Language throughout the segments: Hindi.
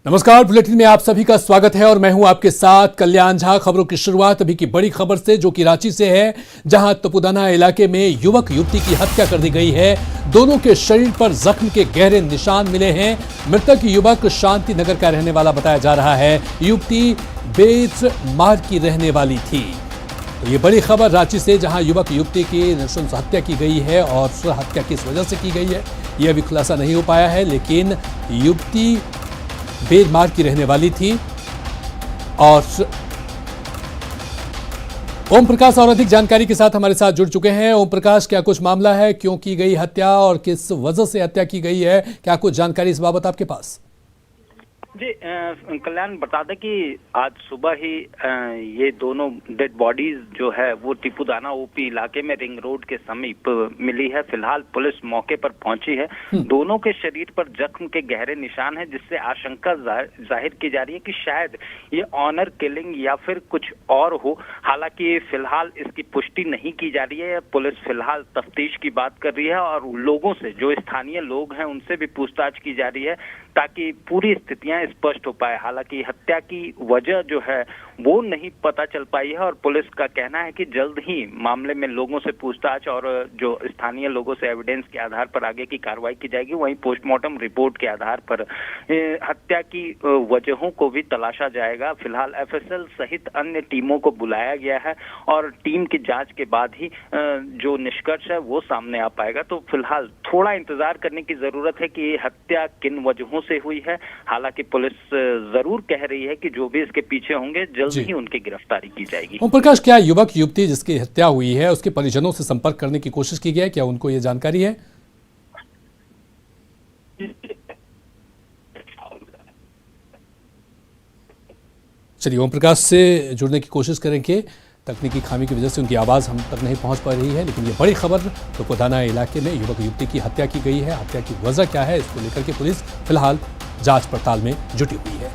नमस्कार, बुलेटिन में आप सभी का स्वागत है और मैं हूं आपके साथ कल्याण झा। खबरों की शुरुआत अभी की बड़ी खबर से, जो कि रांची से है, जहां तपुदाना इलाके में युवक युवती की हत्या कर दी गई है। दोनों के शरीर पर जख्म के गहरे निशान मिले हैं। मृतक युवक शांति नगर का रहने वाला बताया जा रहा है। युवती बेतमार की रहने वाली थी। तो ये बड़ी खबर रांची से, जहां युवक युवती की नृशंस हत्या की गई है और हत्या किस वजह से की गई है यह अभी खुलासा नहीं हो पाया है, लेकिन युवती बेतमार की रहने वाली थी। और ओम प्रकाश और अधिक जानकारी के साथ हमारे साथ जुड़ चुके हैं। ओम प्रकाश, क्या कुछ मामला है, क्यों की गई हत्या और किस वजह से हत्या की गई है, क्या कुछ जानकारी इस बाबत आपके पास? जी कल्याण बता दें कि आज सुबह ही ये दोनों डेड बॉडीज जो है वो टिपुदाना ओपी इलाके में रिंग रोड के समीप मिली है। फिलहाल पुलिस मौके पर पहुंची है। दोनों के शरीर पर जख्म के गहरे निशान है, जिससे आशंका जाहिर की जा रही है कि शायद ये ऑनर किलिंग या फिर कुछ और हो। हालांकि फिलहाल इसकी पुष्टि नहीं की जा रही है। पुलिस फिलहाल तफ्तीश की बात कर रही है और लोगों से, जो स्थानीय लोग हैं, उनसे भी पूछताछ की जा रही है ताकि पूरी स्थितियां स्पष्ट हो पाए। हालांकि हत्या की वजह जो है वो नहीं पता चल पाई है और पुलिस का कहना है कि जल्द ही मामले में लोगों से पूछताछ और जो स्थानीय लोगों से एविडेंस के आधार पर आगे की कार्रवाई की जाएगी। वहीं पोस्टमार्टम रिपोर्ट के आधार पर हत्या की वजहों को भी तलाशा जाएगा। फिलहाल एफएसएल सहित अन्य टीमों को बुलाया गया है और टीम की जांच के बाद ही जो निष्कर्ष है वो सामने आ पाएगा। तो फिलहाल थोड़ा इंतजार करने की जरूरत है कि हत्या किन वजहों से हुई है। हालांकि पुलिस जरूर कह रही है कि जो भी इसके पीछे होंगे जल्द ही उनकी गिरफ्तारी की जाएगी। ओम प्रकाश, क्या युवक युवती जिसकी हत्या हुई है उसके परिजनों से संपर्क करने की कोशिश की गई, क्या उनको ये जानकारी है? चलिए, ओम प्रकाश से जुड़ने की कोशिश करेंगे। तकनीकी खामी की वजह से उनकी आवाज़ हम तक नहीं पहुंच पा रही है, लेकिन ये बड़ी खबर, तपुदाना इलाके में युवक युवती की हत्या की गई है। हत्या की वजह क्या है, इसको लेकर के पुलिस फिलहाल जांच पड़ताल में जुटी हुई है।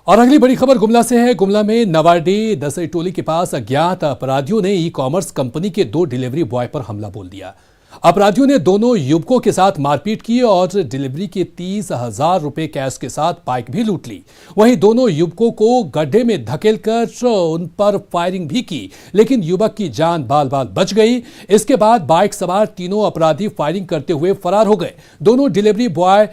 और अगली बड़ी खबर गुमला से है। गुमला में नवाडी दसई टोली के पास अज्ञात अपराधियों ने ई कॉमर्स कंपनी के 2 डिलीवरी बॉय पर हमला बोल दिया। अपराधियों ने दोनों युवकों के साथ मारपीट की और डिलीवरी के 30,000 रुपए कैश के साथ बाइक भी लूट ली। वहीं दोनों युवकों को गड्ढे में धकेलकर उन पर फायरिंग भी की, लेकिन युवक की जान बाल बाल बच गई। इसके बाद बाइक सवार तीनों अपराधी फायरिंग करते हुए फरार हो गए। दोनों डिलीवरी बॉय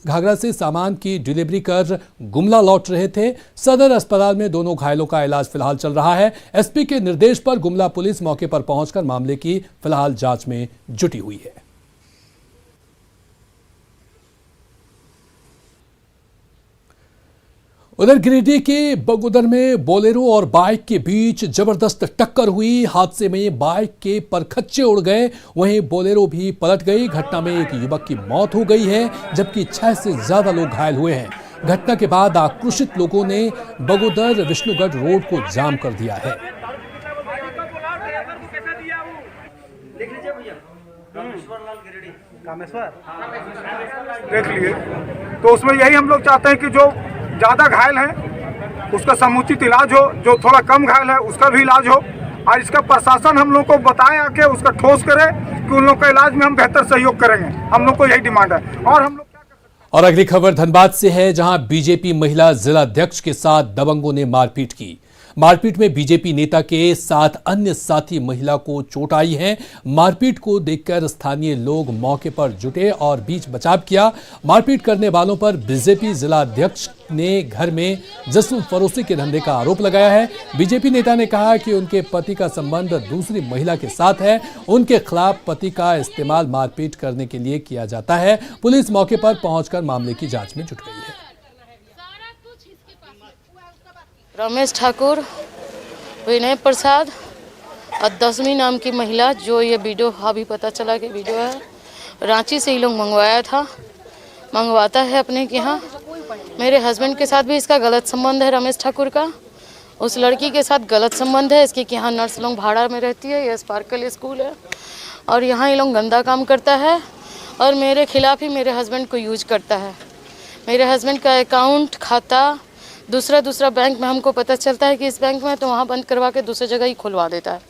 घाघरा से सामान की डिलीवरी कर गुमला लौट रहे थे। सदर अस्पताल में दोनों घायलों का इलाज फिलहाल चल रहा है। एसपी के निर्देश पर गुमला पुलिस मौके पर पहुंचकर मामले की फिलहाल जांच में जुटी हुई है। उधर गिरिडीह के बगोदर में बोलेरो और बाइक के बीच जबरदस्त टक्कर हुई। हादसे में बाइक के परखच्चे उड़ गए, वहीं बोलेरो भी पलट गई। घटना में एक युवक की मौत हो गई है, जबकि 6 से ज्यादा लोग घायल हुए हैं। घटना के बाद आक्रोशित लोगों ने बगोदर विष्णुगढ़ रोड को जाम कर दिया है। देख लिए तो उसमें यही हम लोग चाहते हैं कि जो ज़्यादा घायल है उसका समुचित इलाज हो, जो थोड़ा कम घायल है उसका भी इलाज हो, और इसका प्रशासन हम लोग को बताए आके उसका ठोस करे कि उन लोग का इलाज में हम बेहतर सहयोग करेंगे। हम लोग को यही डिमांड है। और हम लोग और अगली खबर धनबाद से है, जहां बीजेपी महिला जिलाध्यक्ष के साथ दबंगों ने मारपीट की। मारपीट में बीजेपी नेता के साथ अन्य साथी महिला को चोट आई है। मारपीट को देखकर स्थानीय लोग मौके पर जुटे और बीच बचाव किया। मारपीट करने वालों पर बीजेपी जिलाध्यक्ष ने घर में जश्न फरोशी के धंधे का आरोप लगाया है। बीजेपी नेता ने कहा कि उनके पति का संबंध दूसरी महिला के साथ है। उनके खिलाफ पति का इस्तेमाल मारपीट करने के लिए किया जाता है। पुलिस मौके पर पहुंचकर मामले की जांच में जुट गई है। रमेश ठाकुर, विनय प्रसाद और 10वीं नाम की महिला, जो ये वीडियो अभी पता चला कि वीडियो है, रांची से ही लोग मंगवाता है अपने के यहाँ। मेरे हस्बैंड के साथ भी इसका गलत संबंध है। रमेश ठाकुर का उस लड़की के साथ गलत संबंध है। इसके यहाँ नर्स लोग भाड़ा में रहती है, ये स्पार्कल स्कूल है, और यहाँ ये लोग गंदा काम करता है और मेरे खिलाफ ही मेरे हस्बैंड को यूज करता है। मेरे हस्बैंड का अकाउंट, खाता दूसरा बैंक में हमको पता चलता है कि इस बैंक में, तो वहाँ बंद करवा के दूसरी जगह ही खुलवा देता है।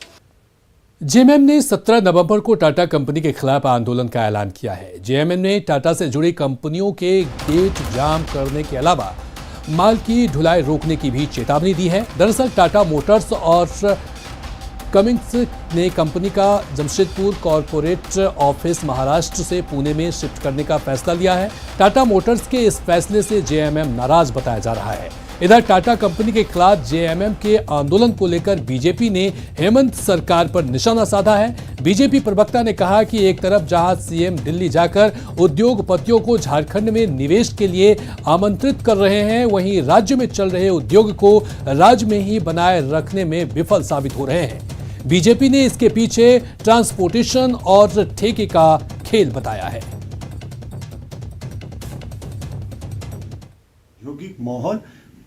जेएमएम ने 17 नवंबर को टाटा कंपनी के खिलाफ आंदोलन का ऐलान किया है। जेएमएम ने टाटा से जुड़ी कंपनियों के गेट जाम करने के अलावा माल की ढुलाई रोकने की भी चेतावनी दी है। दरअसल टाटा मोटर्स और कमिंस ने कंपनी का जमशेदपुर कॉरपोरेट ऑफिस महाराष्ट्र से पुणे में शिफ्ट करने का फैसला लिया है। टाटा मोटर्स के इस फैसले से जेएमएम नाराज बताया जा रहा है। इधर टाटा कंपनी के खिलाफ जेएमएम के आंदोलन को लेकर बीजेपी ने हेमंत सरकार पर निशाना साधा है। बीजेपी प्रवक्ता ने कहा कि एक तरफ जहां सीएम दिल्ली जाकर उद्योगपतियों को झारखंड में निवेश के लिए आमंत्रित कर रहे हैं, वहीं राज्य में चल रहे उद्योग को राज्य में ही बनाए रखने में विफल साबित हो रहे हैं। बीजेपी ने इसके पीछे ट्रांसपोर्टेशन और ठेके का खेल बताया है। औद्योगिक माहौल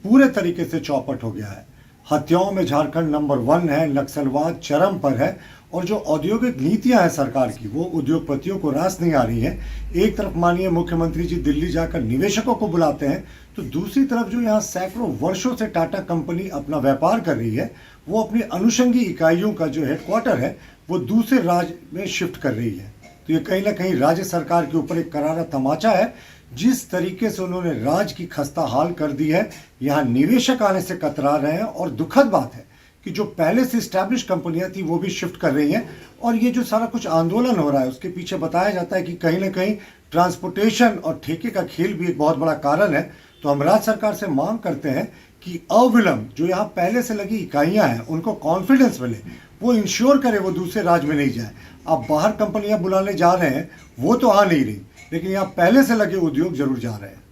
पूरे तरीके से चौपट हो गया है। हत्याओं में झारखंड नंबर 1 है, नक्सलवाद चरम पर है और जो औद्योगिक नीतियां हैं सरकार की वो उद्योगपतियों को रास नहीं आ रही है। एक तरफ माननीय मुख्यमंत्री जी दिल्ली जाकर निवेशकों को बुलाते हैं तो दूसरी तरफ जो यहाँ सैकड़ों वर्षों से टाटा कंपनी अपना व्यापार कर रही है वो अपनी अनुषंगी इकाइयों का जो हेडक्वार्टर है वो दूसरे राज्य में शिफ्ट कर रही है। तो ये कहीं ना कहीं राज्य सरकार के ऊपर एक करारा तमाचा है। जिस तरीके से उन्होंने राज्य की खस्ता हाल कर दी है, यहाँ निवेशक आने से कतरा रहे हैं और दुखद बात है कि जो पहले से स्टैब्लिश कंपनियां थी वो भी शिफ्ट कर रही हैं। और ये जो सारा कुछ आंदोलन हो रहा है उसके पीछे बताया जाता है कि कहीं ना कहीं ट्रांसपोर्टेशन और ठेके का खेल भी एक बहुत बड़ा कारण है। तो हम राज्य सरकार से मांग करते हैं कि अविलंब जो यहाँ पहले से लगी इकाइयाँ हैं उनको कॉन्फिडेंस मिले, वो इंश्योर करे वो दूसरे राज्य में नहीं जाए। अब बाहर कंपनियां बुलाने जा रहे हैं वो तो आ नहीं रही, लेकिन यहाँ पहले से लगे उद्योग जरूर जा रहे हैं।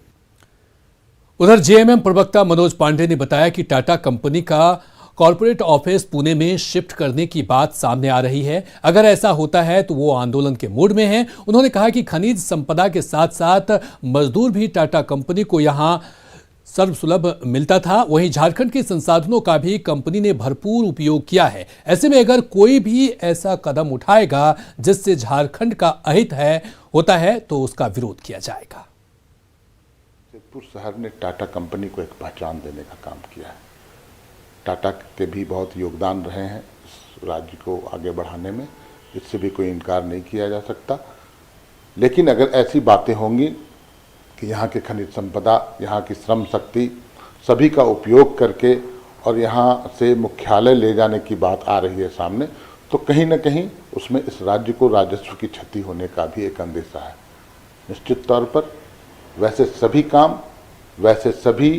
उधर जेएमएम प्रवक्ता मनोज पांडे ने बताया कि टाटा कंपनी का कॉरपोरेट ऑफिस पुणे में शिफ्ट करने की बात सामने आ रही है। अगर ऐसा होता है तो वो आंदोलन के मूड में हैं। उन्होंने कहा कि खनिज संपदा के साथ साथ मजदूर भी टाटा कंपनी को यहां सर्वसुलभ मिलता था, वहीं झारखंड के संसाधनों का भी कंपनी ने भरपूर उपयोग किया है। ऐसे में अगर कोई भी ऐसा कदम उठाएगा जिससे झारखंड का अहित होता है तो उसका विरोध किया जाएगा। जमशेदपुर शहर ने टाटा कंपनी को एक पहचान देने का काम किया है। टाटा के भी बहुत योगदान रहे हैं इस राज्य को आगे बढ़ाने में, इससे भी कोई इनकार नहीं किया जा सकता। लेकिन अगर ऐसी बातें होंगी कि यहाँ के खनिज संपदा, यहाँ की श्रम शक्ति सभी का उपयोग करके और यहाँ से मुख्यालय ले जाने की बात आ रही है सामने, तो कहीं ना कहीं उसमें इस राज्य को राजस्व की क्षति होने का भी एक अंदेशा है। निश्चित तौर पर वैसे सभी काम, वैसे सभी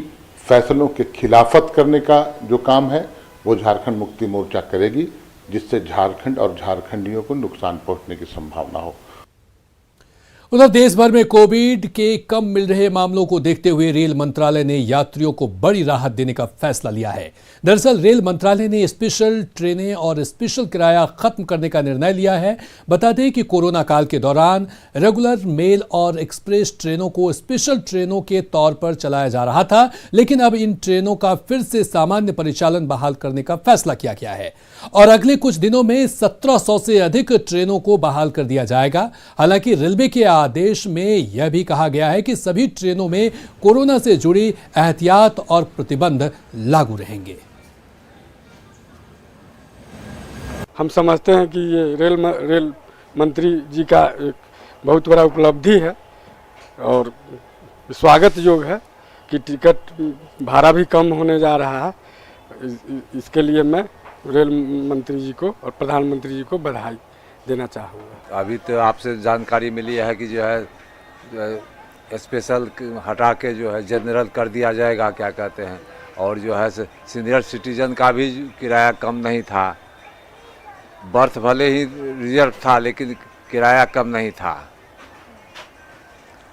फैसलों के खिलाफत करने का जो काम है वो झारखंड मुक्ति मोर्चा करेगी, जिससे झारखंड और झारखंडियों को नुकसान पहुंचने की संभावना हो। उधर देश भर में कोविड के कम मिल रहे मामलों को देखते हुए रेल मंत्रालय ने यात्रियों को बड़ी राहत देने का फैसला लिया है। दरअसल रेल मंत्रालय ने स्पेशल ट्रेनें और स्पेशल किराया खत्म करने का निर्णय लिया है। बता दें कि कोरोना काल के दौरान रेगुलर मेल और एक्सप्रेस ट्रेनों को स्पेशल ट्रेनों के तौर पर चलाया जा रहा था, लेकिन अब इन ट्रेनों का फिर से सामान्य परिचालन बहाल करने का फैसला किया गया है और अगले कुछ दिनों में 1700 से अधिक ट्रेनों को बहाल कर दिया जाएगा। हालांकि रेलवे के आदेश में यह भी कहा गया है कि सभी ट्रेनों में कोरोना से जुड़ी एहतियात और प्रतिबंध लागू रहेंगे। हम समझते हैं कि ये रेल मंत्री जी का एक बहुत बड़ा उपलब्धि है और स्वागत योग्य है कि टिकट भाड़ा भी कम होने जा रहा है। इसके लिए मैं रेल मंत्री जी को और प्रधानमंत्री जी को बधाई देना चाहूँगा। अभी तो आपसे जानकारी मिली है कि जो है स्पेशल हटा के जो है जनरल कर दिया जाएगा, क्या कहते हैं, और जो है सीनियर सिटीजन का भी किराया कम नहीं था। बर्थ भले ही रिजर्व था लेकिन किराया कम नहीं था।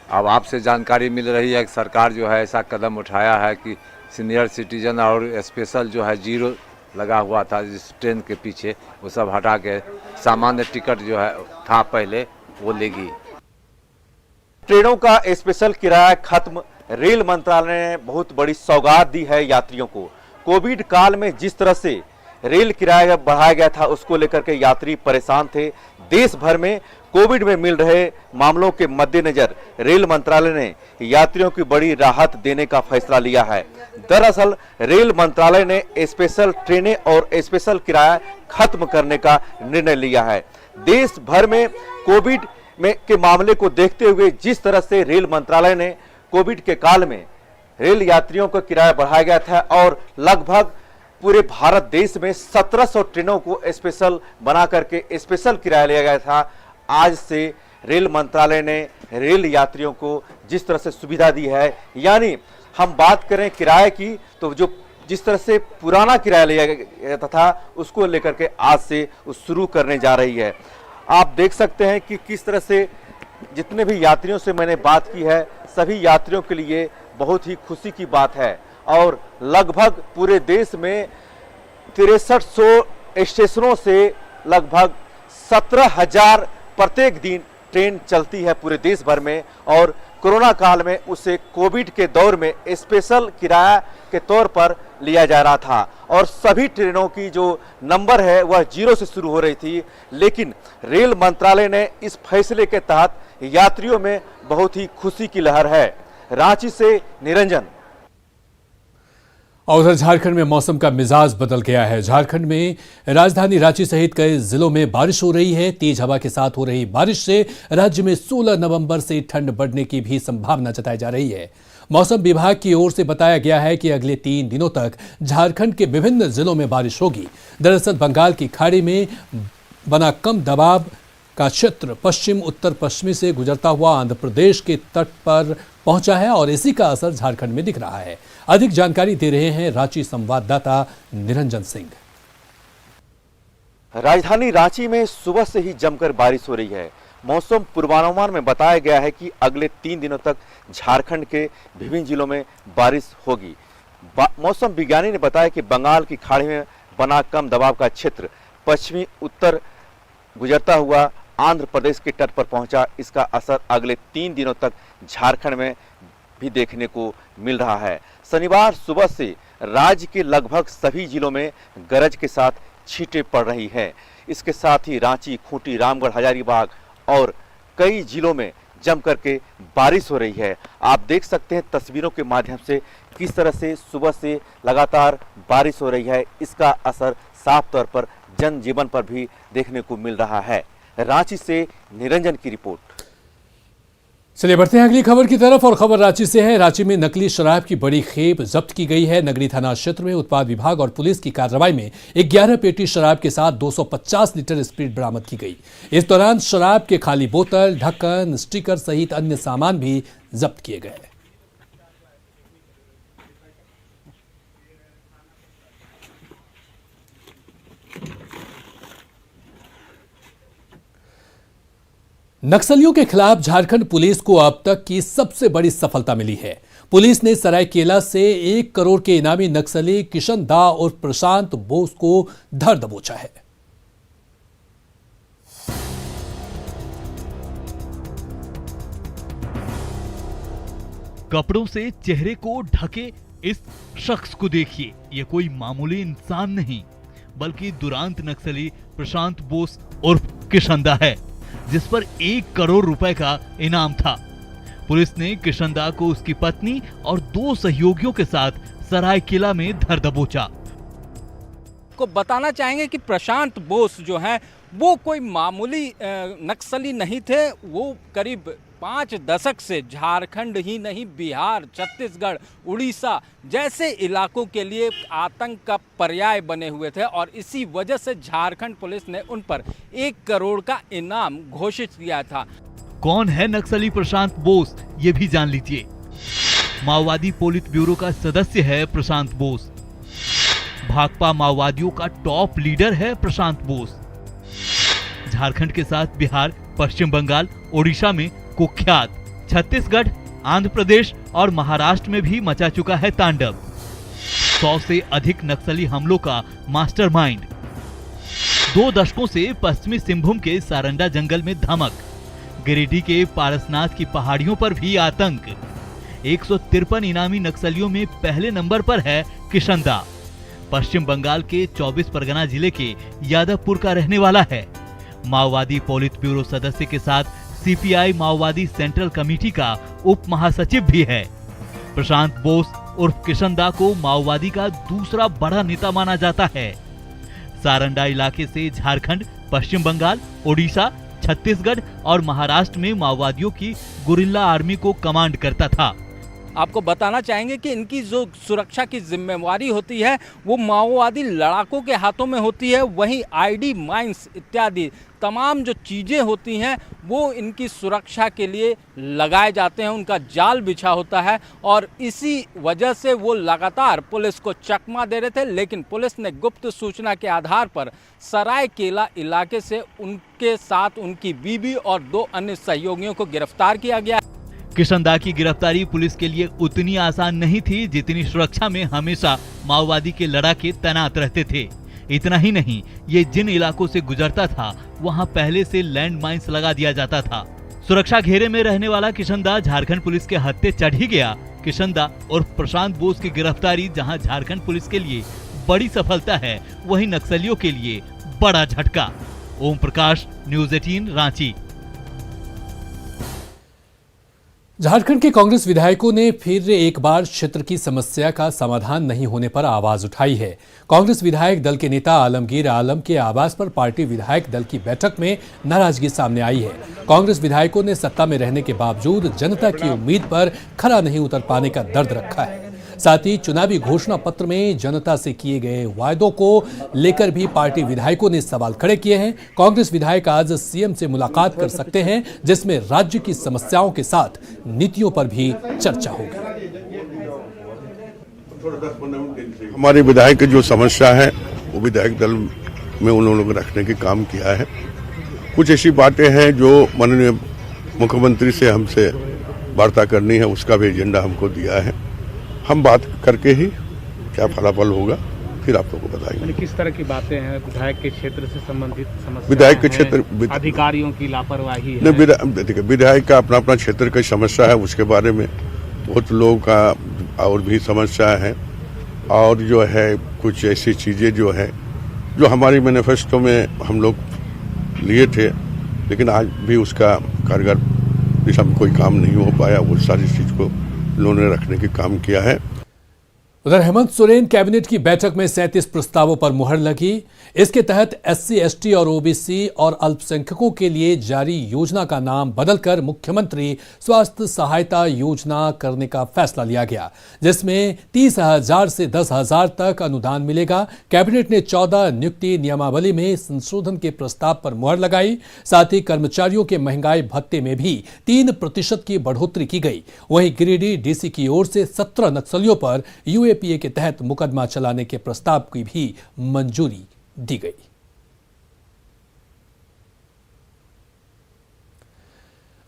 अब आपसे जानकारी मिल रही है कि सरकार जो है ऐसा कदम उठाया है कि सीनियर सिटीजन और स्पेशल जो है 0 लगा हुआ था जिस ट्रेन के पीछे, वो सब हटा के सामान्य टिकट जो है था पहले वो लेगी। ट्रेनों का स्पेशल किराया खत्म, रेल मंत्रालय ने बहुत बड़ी सौगात दी है यात्रियों को। कोविड काल में जिस तरह से रेल किराया बढ़ाया गया था उसको लेकर के यात्री परेशान थे। देश भर में कोविड में मिल रहे मामलों के मद्देनजर रेल मंत्रालय ने यात्रियों की बड़ी राहत देने का फैसला लिया है। दरअसल रेल मंत्रालय ने स्पेशल ट्रेनें और स्पेशल किराया खत्म करने का निर्णय लिया है। देश भर में कोविड के मामले को देखते हुए जिस तरह से रेल मंत्रालय ने कोविड के काल में रेल यात्रियों का किराया बढ़ाया गया था और लगभग पूरे भारत देश में 1700 ट्रेनों को स्पेशल बना करके स्पेशल किराया लिया गया था। आज से रेल मंत्रालय ने रेल यात्रियों को जिस तरह से सुविधा दी है, यानी हम बात करें किराए की तो जो जिस तरह से पुराना किराया लिया गया था उसको लेकर के आज से शुरू करने जा रही है। आप देख सकते हैं कि किस तरह से जितने भी यात्रियों से मैंने बात की है सभी यात्रियों के लिए बहुत ही खुशी की बात है और लगभग पूरे देश में 6300 स्टेशनों से लगभग 17,000 प्रत्येक दिन ट्रेन चलती है पूरे देश भर में और कोरोना काल में उसे कोविड के दौर में स्पेशल किराया के तौर पर लिया जा रहा था और सभी ट्रेनों की जो नंबर है वह 0 से शुरू हो रही थी, लेकिन रेल मंत्रालय ने इस फैसले के तहत यात्रियों में बहुत ही खुशी की लहर है। रांची से निरंजन। और उधर झारखंड में मौसम का मिजाज बदल गया है। झारखंड में राजधानी रांची सहित कई जिलों में बारिश हो रही है। तेज हवा के साथ हो रही बारिश से राज्य में 16 नवंबर से ठंड बढ़ने की भी संभावना जताई जा रही है। मौसम विभाग की ओर से बताया गया है कि अगले 3 दिनों तक झारखंड के विभिन्न जिलों में बारिश होगी। दरअसल बंगाल की खाड़ी में बना कम दबाव का क्षेत्र पश्चिम उत्तर पश्चिमी से गुजरता हुआ आंध्र प्रदेश के तट पर पहुंचा है और इसी का असर झारखंड में दिख रहा है। अधिक जानकारी दे रहे हैं रांची संवाददाता निरंजन सिंह। राजधानी रांची में सुबह से ही जमकर बारिश हो रही है। मौसम पूर्वानुमान में बताया गया है कि अगले 3 दिनों तक झारखंड के विभिन्न जिलों में बारिश होगी। मौसम विज्ञानी ने बताया कि बंगाल की खाड़ी में बना कम दबाव का क्षेत्र पश्चिमी उत्तर गुजरता हुआ आंध्र प्रदेश के तट पर पहुंचा। इसका असर अगले 3 दिनों तक झारखंड में भी देखने को मिल रहा है। शनिवार सुबह से राज्य के लगभग सभी जिलों में गरज के साथ छींटें पड़ रही हैं। इसके साथ ही रांची, खूंटी, रामगढ़, हजारीबाग और कई जिलों में जम करके बारिश हो रही है। आप देख सकते हैं तस्वीरों के माध्यम से किस तरह से सुबह से लगातार बारिश हो रही है। इसका असर साफ तौर पर जनजीवन पर भी देखने को मिल रहा है। रांची से निरंजन की रिपोर्ट। चलिए बढ़ते हैं अगली खबर की तरफ और खबर रांची से है। रांची में नकली शराब की बड़ी खेप जब्त की गई है। नगरी थाना क्षेत्र में उत्पाद विभाग और पुलिस की कार्रवाई में 11 पेटी शराब के साथ 250 लीटर स्प्रिट बरामद की गई। इस दौरान शराब के खाली बोतल, ढक्कन, स्टिकर सहित अन्य सामान भी जब्त किए गए। नक्सलियों के खिलाफ झारखंड पुलिस को अब तक की सबसे बड़ी सफलता मिली है। पुलिस ने सरायकेला से 1 करोड़ के इनामी नक्सली किशन दा और प्रशांत बोस को धर दबोचा है। कपड़ों से चेहरे को ढके इस शख्स को देखिए। ये कोई मामूली इंसान नहीं बल्कि दुरांत नक्सली प्रशांत बोस उर्फ किशन दा है, जिस पर 1 करोड़ रुपए का इनाम था। पुलिस ने किशन दा को उसकी पत्नी और 2 सहयोगियों के साथ सरायकेला में धर दबोचा। को बताना चाहेंगे कि प्रशांत बोस जो हैं वो कोई मामूली नक्सली नहीं थे। वो करीब 5 दशक से झारखंड ही नहीं बिहार, छत्तीसगढ़, उड़ीसा जैसे इलाकों के लिए आतंक का पर्याय बने हुए थे और इसी वजह से झारखंड पुलिस ने उन पर 1 करोड़ का इनाम घोषित किया था। कौन है नक्सली प्रशांत बोस, ये भी जान लीजिए। माओवादी पोलित ब्यूरो का सदस्य है प्रशांत बोस। भाकपा माओवादियों का टॉप लीडर है प्रशांत बोस। झारखंड के साथ बिहार, पश्चिम बंगाल, ओडिशा में कुख्यात, छत्तीसगढ़, आंध्र प्रदेश और महाराष्ट्र में भी मचा चुका है तांडव। 100 से अधिक नक्सली हमलों का मास्टरमाइंड। 2 दशकों से पश्चिमी सिंहभूम के सारंडा जंगल में धमक, गिरिडीह के पारसनाथ की पहाड़ियों पर भी आतंक। 153 इनामी नक्सलियों में पहले नंबर पर है किशन दा। पश्चिम बंगाल के 24 परगना जिले के यादवपुर का रहने वाला है। माओवादी पोलित ब्यूरो सदस्य के साथ सीपीआई माओवादी सेंट्रल कमेटी का उप महासचिव भी है। प्रशांत बोस उर्फ किशनदा को माओवादी का दूसरा बड़ा नेता माना जाता है। सारंडा इलाके से झारखंड, पश्चिम बंगाल, ओडिशा, छत्तीसगढ़ और महाराष्ट्र में माओवादियों की गुरिल्ला आर्मी को कमांड करता था। आपको बताना चाहेंगे कि इनकी जो सुरक्षा की जिम्मेवारी होती है वो माओवादी लड़ाकों के हाथों में होती है। वहीं आईडी माइंस इत्यादि तमाम जो चीज़ें होती हैं वो इनकी सुरक्षा के लिए लगाए जाते हैं, उनका जाल बिछा होता है और इसी वजह से वो लगातार पुलिस को चकमा दे रहे थे। लेकिन पुलिस ने गुप्त सूचना के आधार पर सरायकेला इलाके से उनके साथ उनकी बीवी और 2 अन्य सहयोगियों को गिरफ्तार किया गया। किशनदा की गिरफ्तारी पुलिस के लिए उतनी आसान नहीं थी जितनी सुरक्षा में हमेशा माओवादी के लड़ाके तैनात रहते थे। इतना ही नहीं, ये जिन इलाकों से गुजरता था वहां पहले से लैंड माइंस लगा दिया जाता था। सुरक्षा घेरे में रहने वाला किशनदा झारखंड पुलिस के हत्थे चढ़ ही गया। किशनदा और प्रशांत बोस की गिरफ्तारी जहां झारखंड पुलिस के लिए बड़ी सफलता है, वहीं नक्सलियों के लिए बड़ा झटका। ओम प्रकाश, न्यूज़ 18, रांची। झारखंड के कांग्रेस विधायकों ने फिर एक बार क्षेत्र की समस्या का समाधान नहीं होने पर आवाज उठाई है। कांग्रेस विधायक दल के नेता आलमगीर आलम के आवास पर पार्टी विधायक दल की बैठक में नाराजगी सामने आई है। कांग्रेस विधायकों ने सत्ता में रहने के बावजूद जनता की उम्मीद पर खरा नहीं उतर पाने का दर्द रखा है। साथ ही चुनावी घोषणा पत्र में जनता से किए गए वायदों को लेकर भी पार्टी विधायकों ने सवाल खड़े किए हैं। कांग्रेस विधायक आज सीएम से मुलाकात कर सकते हैं, जिसमें राज्य की समस्याओं के साथ नीतियों पर भी चर्चा होगी। हमारे विधायक की जो समस्या है वो विधायक दल में उन लोगों ने रखने की काम किया है। कुछ ऐसी बातें हैं जो माननीय मुख्यमंत्री से हमसे वार्ता करनी है, उसका भी एजेंडा हमको दिया है। हम बात करके ही क्या फलाफल होगा फिर आप लोगों को बताएंगे। किस तरह की बातें हैं विधायक के क्षेत्र से संबंधित समस्या? विधायक के क्षेत्र अधिकारियों की लापरवाही है। देखिए, विधायक का अपना अपना क्षेत्र की समस्या है, उसके बारे में बहुत लोगों का और भी समस्या है। और जो है कुछ ऐसी चीजें जो है जो हमारी मैनिफेस्टो में हम लोग लिए थे, लेकिन आज भी उसका कारगर दिशा में कोई काम नहीं हो पाया। वो सारी चीज को उन्होंने रखने की काम किया है। उधर हेमंत सोरेन कैबिनेट की बैठक में 37 प्रस्तावों पर मुहर लगी। इसके तहत एससी, एसटी और ओबीसी और अल्पसंख्यकों के लिए जारी योजना का नाम बदलकर मुख्यमंत्री स्वास्थ्य सहायता योजना करने का फैसला लिया गया, जिसमें 30,000 से 10,000 तक अनुदान मिलेगा। कैबिनेट ने 14 नियुक्ति नियमावली में संशोधन के प्रस्ताव पर मुहर लगाई। साथ ही कर्मचारियों के महंगाई भत्ते में भी 3% की बढ़ोतरी की गई। वहीं गिरिडीह डीसी की ओर से 17 नक्सलियों पर यूएपीए के तहत मुकदमा चलाने के प्रस्ताव की भी मंजूरी दी गई।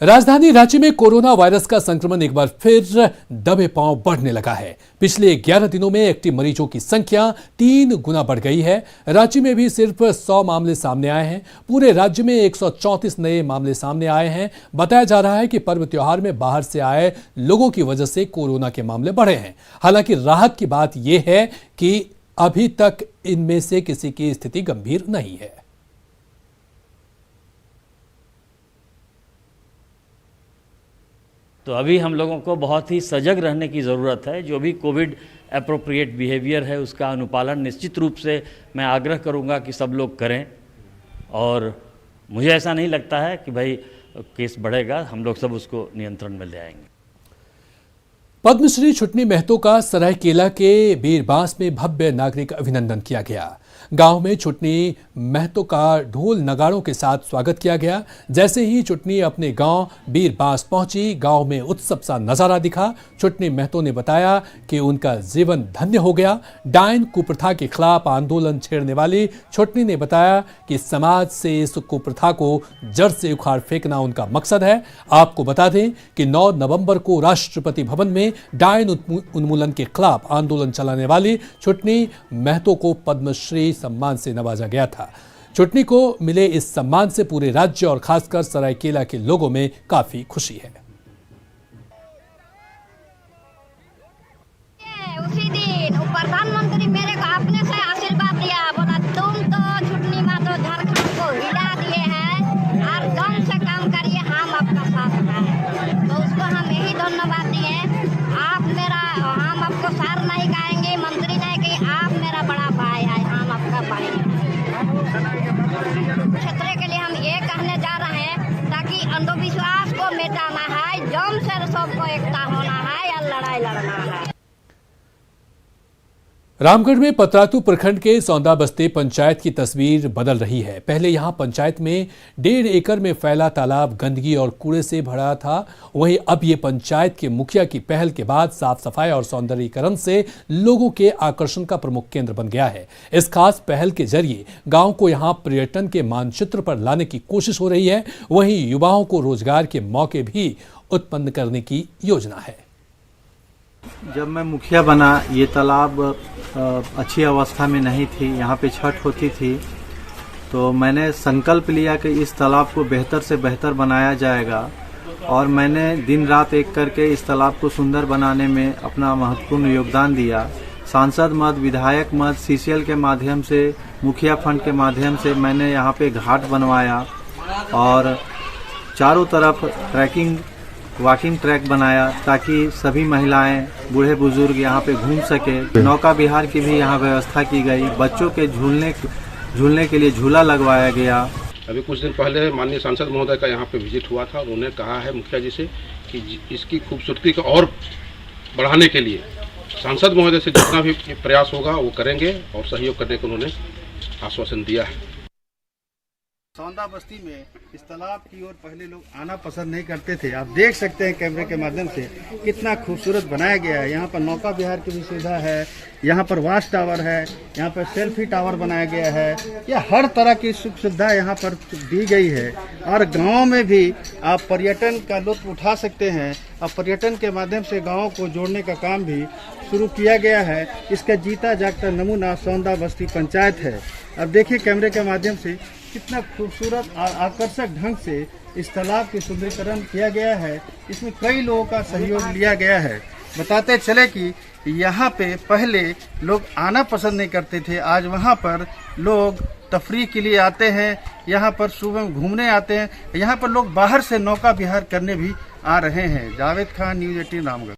राजधानी रांची में कोरोना वायरस का संक्रमण एक बार फिर दबे पांव बढ़ने लगा है। पिछले 11 दिनों में एक्टिव मरीजों की संख्या 3 गुना बढ़ गई है। रांची में भी सिर्फ 100 मामले सामने आए हैं। पूरे राज्य में 134 नए मामले सामने आए हैं। बताया जा रहा है कि पर्व त्योहार में बाहर से आए लोगों की वजह से कोरोना के मामले बढ़े हैं। हालांकि राहत की बात यह है कि अभी तक इनमें से किसी की स्थिति गंभीर नहीं है। तो अभी हम लोगों को बहुत ही सजग रहने की ज़रूरत है। जो भी कोविड एप्रोप्रिएट बिहेवियर है उसका अनुपालन निश्चित रूप से मैं आग्रह करूंगा कि सब लोग करें। और मुझे ऐसा नहीं लगता है कि भाई केस बढ़ेगा, हम लोग सब उसको नियंत्रण में ले आएंगे। पद्मश्री छुटनी महतो का सरायकेला के बीरबांस में भव्य नागरिक अभिनंदन किया गया। गांव में छुटनी महतो का ढोल नगाड़ों के साथ स्वागत किया गया। जैसे ही छुटनी अपने गांव बीरबांस पहुंची, गांव में उत्सव सा नजारा दिखा। छुटनी महतो ने बताया कि उनका जीवन धन्य हो गया। डायन कुप्रथा के खिलाफ आंदोलन छेड़ने वाली छुटनी ने बताया कि समाज से इस कुप्रथा को जड़ से उखाड़ फेंकना उनका मकसद है। आपको बता दें कि 9 नवंबर को राष्ट्रपति भवन में डायन उन्मूलन के खिलाफ आंदोलन चलाने वाली छुटनी महतो को पद्मश्री सम्मान से नवाजा गया था। छुटनी को मिले इस सम्मान से पूरे राज्य और खासकर सरायकेला के लोगों में काफी खुशी है। उसी दिन प्रधानमंत्री मेरे को अपने से आशीर्वाद दिया, बोला तुम तो छुटनी महतो झारखंड को हिला दिए हैं, क्षेत्र के लिए हम ये कहने जा रहे हैं ताकि अंधविश्वास को मिटाना है, जम से सबको एकता होना है या लड़ाई लड़ना है। रामगढ़ में पतरातू प्रखंड के सौंदा बस्ती पंचायत की तस्वीर बदल रही है। पहले यहां पंचायत में 1.5 एकड़ में फैला तालाब गंदगी और कूड़े से भरा था। वहीं अब ये पंचायत के मुखिया की पहल के बाद साफ सफाई और सौंदर्यीकरण से लोगों के आकर्षण का प्रमुख केंद्र बन गया है। इस खास पहल के जरिए गांव को यहां पर्यटन के मानचित्र पर लाने की कोशिश हो रही है। वहीं युवाओं को रोजगार के मौके भी उत्पन्न करने की योजना है। जब मैं मुखिया बना, ये तालाब अच्छी अवस्था में नहीं थी, यहाँ पे छठ होती थी, तो मैंने संकल्प लिया कि इस तालाब को बेहतर से बेहतर बनाया जाएगा और मैंने दिन रात एक करके इस तालाब को सुंदर बनाने में अपना महत्वपूर्ण योगदान दिया। सांसद मद, विधायक मद, सीसीएल के माध्यम से, मुखिया फंड के माध्यम से मैंने यहाँ पे घाट बनवाया और चारों तरफ वॉकिंग ट्रैक बनाया ताकि सभी महिलाएं, बूढ़े बुजुर्ग यहाँ पे घूम सके। नौका विहार की भी यहाँ व्यवस्था की गई। बच्चों के झूलने के लिए झूला लगवाया गया। अभी कुछ दिन पहले माननीय सांसद महोदय का यहाँ पे विजिट हुआ था और उन्होंने कहा है मुखिया जी से कि इसकी खूबसूरती को और बढ़ाने के लिए सांसद महोदय से जितना भी प्रयास होगा वो करेंगे और सहयोग करने को उन्होंने आश्वासन दिया है। सौंदा बस्ती में इस तालाब की ओर पहले लोग आना पसंद नहीं करते थे। आप देख सकते हैं कैमरे के माध्यम से कितना खूबसूरत बनाया गया है। यहाँ पर नौका विहार की भी सुविधा है, यहाँ पर वॉच टावर है, यहाँ पर सेल्फी टावर बनाया गया है। यह हर तरह की सुख सुविधा यहाँ पर दी गई है और गाँव में भी आप पर्यटन का लुत्फ उठा सकते हैं। अब पर्यटन के माध्यम से गाँव को जोड़ने का काम भी शुरू किया गया है। इसका जीता जागता नमूना सौंदा बस्ती पंचायत है। अब देखिए कैमरे के माध्यम से कितना खूबसूरत और आकर्षक ढंग से इस तालाब की सुंदरीकरण किया गया है। इसमें कई लोगों का सहयोग लिया गया है। बताते चले कि यहाँ पे पहले लोग आना पसंद नहीं करते थे, आज वहाँ पर लोग तफरीह के लिए आते हैं, यहाँ पर सुबह घूमने आते हैं। यहाँ पर लोग बाहर से नौका विहार करने भी आ रहे हैं। जावेद खान, न्यूज़ 18 रामगढ़।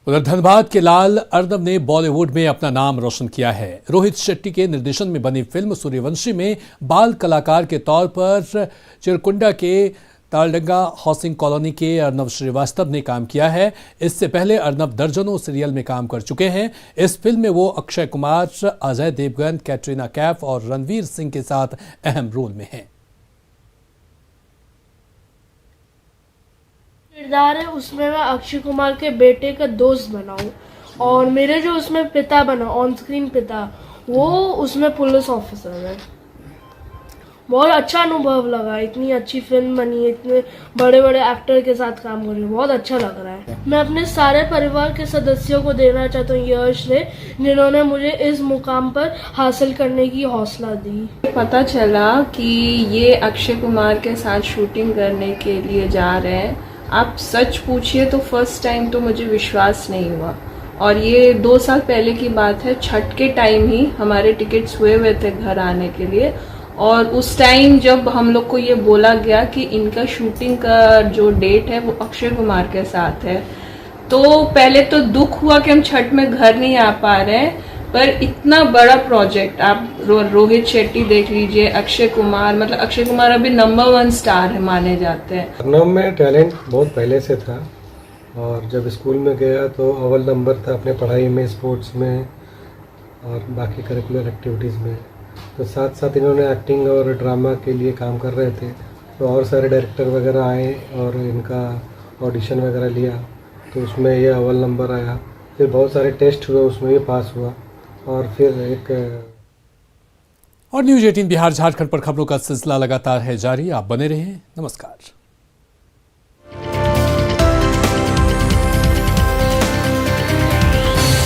उधर धनबाद के लाल अर्नब ने बॉलीवुड में अपना नाम रोशन किया है। रोहित शेट्टी के निर्देशन में बनी फिल्म सूर्यवंशी में बाल कलाकार के तौर पर चिरकुंडा के तालडंगा हाउसिंग कॉलोनी के अर्नब श्रीवास्तव ने काम किया है। इससे पहले अर्नब दर्जनों सीरियल में काम कर चुके हैं। इस फिल्म में वो अक्षय कुमार, अजय देवगन, कैटरीना कैफ और रणवीर सिंह के साथ अहम रोल में हैं। किरदार है उसमें मैं अक्षय कुमार के बेटे का दोस्त बनाऊं और मेरे जो उसमें पिता बना, ऑन स्क्रीन पिता, वो उसमें पुलिस ऑफिसर है। बहुत अच्छा अनुभव लगा, इतनी अच्छी फिल्म बनी है, इतने बड़े बड़े एक्टर के साथ काम कर रही हूँ, बहुत अच्छा लग रहा है। मैं अपने सारे परिवार के सदस्यों को देना चाहता हूँ ये श्रेय, जिन्होंने मुझे इस मुकाम पर हासिल करने की हौसला दी। पता चला कि ये अक्षय कुमार के साथ शूटिंग करने के लिए जा रहे हैं। आप सच पूछिए तो फर्स्ट टाइम तो मुझे विश्वास नहीं हुआ और ये 2 साल पहले की बात है। छठ के टाइम ही हमारे टिकट्स हुए थे घर आने के लिए और उस टाइम जब हम लोग को ये बोला गया कि इनका शूटिंग का जो डेट है वो अक्षय कुमार के साथ है, तो पहले तो दुख हुआ कि हम छठ में घर नहीं आ पा रहे हैं, पर इतना बड़ा प्रोजेक्ट आप रोहित शेट्टी देख लीजिए, अक्षय कुमार, मतलब अक्षय कुमार अभी नंबर 1 स्टार है माने जाते हैं। अर्नब में टैलेंट बहुत पहले से था और जब स्कूल में गया तो अव्वल नंबर था अपने पढ़ाई में, स्पोर्ट्स में और बाकी करिकुलर एक्टिविटीज़ में। तो साथ साथ इन्होंने एक्टिंग और ड्रामा के लिए काम कर रहे थे, तो और सारे डायरेक्टर वगैरह आए और इनका ऑडिशन वगैरह लिया, तो उसमें ये अव्वल नंबर आया। फिर बहुत सारे टेस्ट हुए, उसमें भी पास हुआ और फिर एक और न्यूज़ 18 बिहार झारखंड पर खबरों का सिलसिला लगातार है जारी। आप बने रहें। नमस्कार।